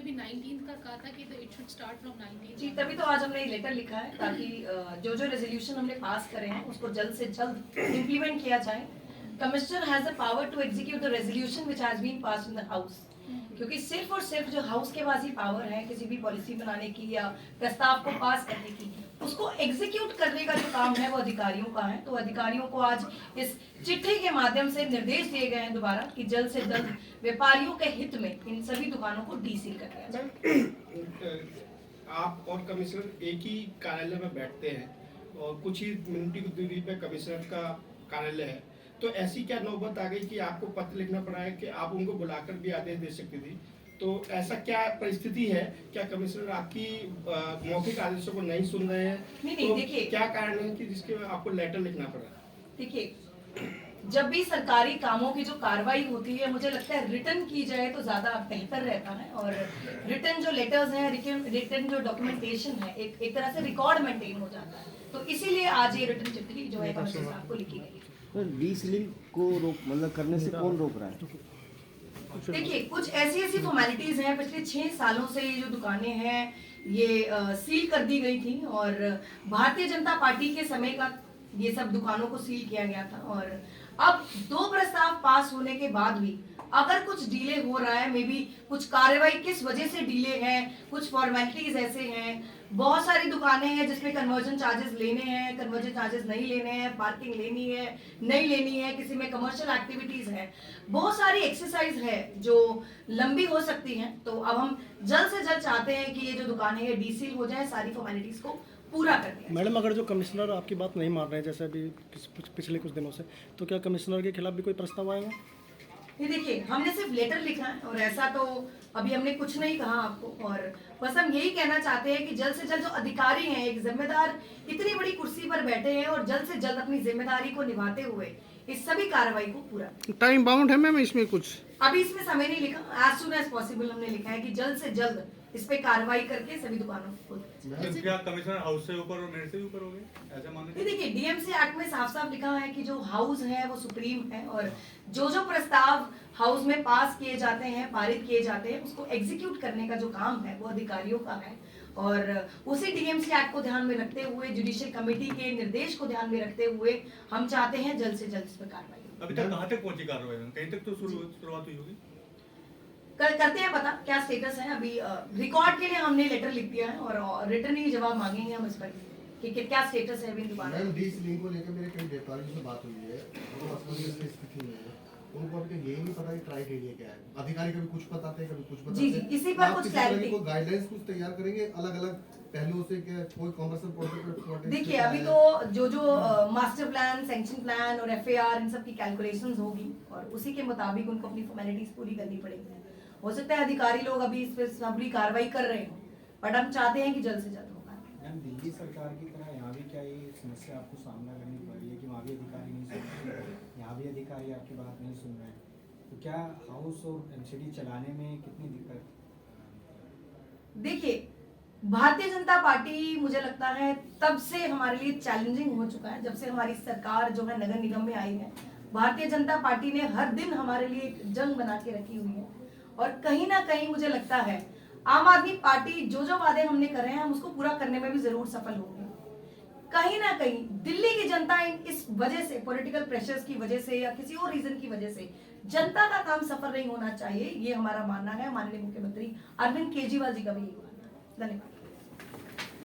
भी 19 का कहा था कि इट शुड स्टार्ट फ्रॉम 19 जी, तभी तो आज हमने लेटर लिखा है ताकि जो जो रेजोल्यूशन हमने पास करे हैं उसको जल्द से जल्द इम्प्लीमेंट किया जाए। Commissioner has the power to execute the resolution which has been passed in the house, क्योंकि सिर्फ और सिर्फ जो हाउस के पास ही पावर है किसी भी पॉलिसी बनाने की या प्रस्ताव को पास करने की, उसको एग्जीक्यूट करने का जो काम है वो अधिकारियों का है। तो अधिकारियों को आज इस चिट्ठी के माध्यम से निर्देश दिए गए हैं दोबारा कि जल्द से जल्द व्यापारियों के हित में इन सभी दुकानों को डीसील कर दिया जाए। आप और कमिश्नर एक ही कार्यालय में बैठते हैं और कुछ ही मिनट की दूरी पे कमिश्नर का कार्यालय है, तो ऐसी क्या नौबत आ गई कि आपको पत्र लिखना पड़ा है कि आप उनको बुलाकर भी आदेश दे सकती थी? तो ऐसा क्या परिस्थिति है, क्या कमिश्नर आपकी मौखिक आदेशों को नहीं सुन रहे हैं? नहीं, तो देखिए क्या कारण है कि जिसके आपको लेटर लिखना पड़ा? देखिए, जब भी सरकारी कामों की जो कार्रवाई होती है मुझे लगता है रिटर्न की जाए तो ज्यादा बेहतर रहता है, और रिटर्न जो लेटर्स हैं, रिटर्न जो डॉक्यूमेंटेशन है, एक तरह से रिकॉर्ड मेंटेन हो जाता है। तो इसीलिए आज ये रिटर्न चिट्ठी जो है कमिश्नर साहब को लिखी गई। डीसीलिंग को मतलब करने से कौन रोक रहा है? देखिए, कुछ ऐसी फॉर्मेलिटीज हैं, पिछले 6 सालों से ये जो दुकानें हैं ये सील कर दी गई थी, और भारतीय जनता पार्टी के समय का ये सब दुकानों को सील किया गया था। और अब 2 प्रस्ताव पास होने के बाद भी अगर कुछ डिले हो रहा है, मे बी कुछ कार्रवाई किस वजह से डिले है, कुछ फॉर्मेलिटीज ऐसे हैं, बहुत सारी दुकानें हैं जिसमें कन्वर्जन चार्जेस लेने हैं, कन्वर्जन चार्जेस नहीं लेने हैं, पार्किंग लेनी है नहीं लेनी है, किसी में कमर्शियल एक्टिविटीज है, बहुत सारी एक्सरसाइज है जो लंबी हो सकती हैं। तो अब हम जल्द से जल्द चाहते हैं कि ये जो दुकानें हैं डीसील हो जाए, सारी फॉर्मेलिटीज को पूरा कर दिया। मैडम, अगर जो कमिश्नर आपकी बात नहीं मान रहे हैं जैसे अभी पिछले कुछ दिनों से, तो क्या कमिश्नर के खिलाफ भी कोई प्रस्ताव आएगा? ये देखिए, हमने सिर्फ लेटर लिखा है और ऐसा तो अभी हमने कुछ नहीं कहा आपको, और बस हम यही कहना चाहते हैं कि जल्द से जल्द जो अधिकारी हैं, एक जिम्मेदार इतनी बड़ी कुर्सी पर बैठे हैं और जल्द से जल्द अपनी जिम्मेदारी को निभाते हुए इस सभी कार्रवाई को पूरा। टाइम बाउंड है मैम इसमें कुछ? अभी इसमें समय नहीं लिखा, एज सुन एज पॉसिबल हमने लिखा है कि जल्द से जल्द इस पे कार्रवाई करके सभी दुकानों को खोलें। क्या कमिश्नर हाउस से ऊपर और मेरे से ऊपर हो गए, ऐसा मान लीजिए? देखिए, डीएमसी एक्ट में साफ साफ लिखा है कि जो हाउस है वो सुप्रीम है, और जो जो प्रस्ताव हाउस में पास किए जाते हैं, पारित किए जाते हैं, उसको एग्जीक्यूट करने का जो काम है वो अधिकारियों का है। और उसी डीएमसी एक्ट को ध्यान में रखते हुए, जुडिशियल कमेटी के निर्देश को ध्यान में रखते हुए हम चाहते हैं जल्द से जल्द इस पर कार्रवाई। अभी तक कहाँ तक पहुंची कार्रवाई? कहीं तक तो शुरुआत हुई होगी? करते हैं पता क्या स्टेटस है। अभी रिकॉर्ड के लिए हमने लेटर लिख दिया है और रिटर्न ही जवाब मांगेंगे हम इस पर कि क्या स्टेटस है अभी दुकान। मैम, डीसीलिंग को लेकर मेरे कई व्यापारियों से बात हुई है, वो असमंजस की स्थिति में है, उनको अभी तक यही नहीं पता कि क्राइटेरिया क्या है। अधिकारी कभी कुछ बताते हैं, कभी कुछ बताते हैं। जी, इसी पर कुछ क्लैरिटी, को गाइडलाइंस कुछ तैयार करेंगे अलग-अलग पहलुओं से, क्या कोई कमर्शियल प्रोजेक्ट? देखिए, अभी तो जो मास्टर प्लान, सैंक्शन प्लान और एफएआर, इन सब की कैलकुलेशंस होगी और उसी के मुताबिक उनको अपनी फॉर्मेलिटीज पूरी करनी पड़ेगी। हो सकता है अधिकारी लोग अभी इस पर पूरी कार्रवाई कर रहे हो, बट हम चाहते हैं कि जल्द से जल्द होगा। मैम, दिल्ली सरकार की तरह यहाँ भी क्या ये समस्या आपको सामना करनी पड़ रही है कि वहाँ भी अधिकारी नहीं सुन रहे हैं, यहाँ भी अधिकारी आपकी बात नहीं सुन रहे हैं, तो क्या हाउस और एमसीडी चलाने में कितनी दिक्कत? देखिए, भारतीय जनता पार्टी मुझे लगता है तब से हमारे लिए चैलेंजिंग हो चुका है, जब से हमारी सरकार जो है नगर निगम में आई है। भारतीय जनता पार्टी ने हर दिन हमारे लिए एक जंग बना के रखी हुई है, और कहीं ना कहीं मुझे लगता है आम आदमी पार्टी जो वादे हमने करे हैं हम उसको पूरा करने में भी जरूर सफल होंगे। कहीं ना कहीं दिल्ली की जनता इस वजह से, पॉलिटिकल प्रेशर्स की वजह से या किसी और रीजन की वजह से, जनता का काम सफल नहीं होना चाहिए, ये हमारा मानना है। माननीय मुख्यमंत्री अरविंद केजरीवाल जी का भी यही मानना है। धन्यवाद।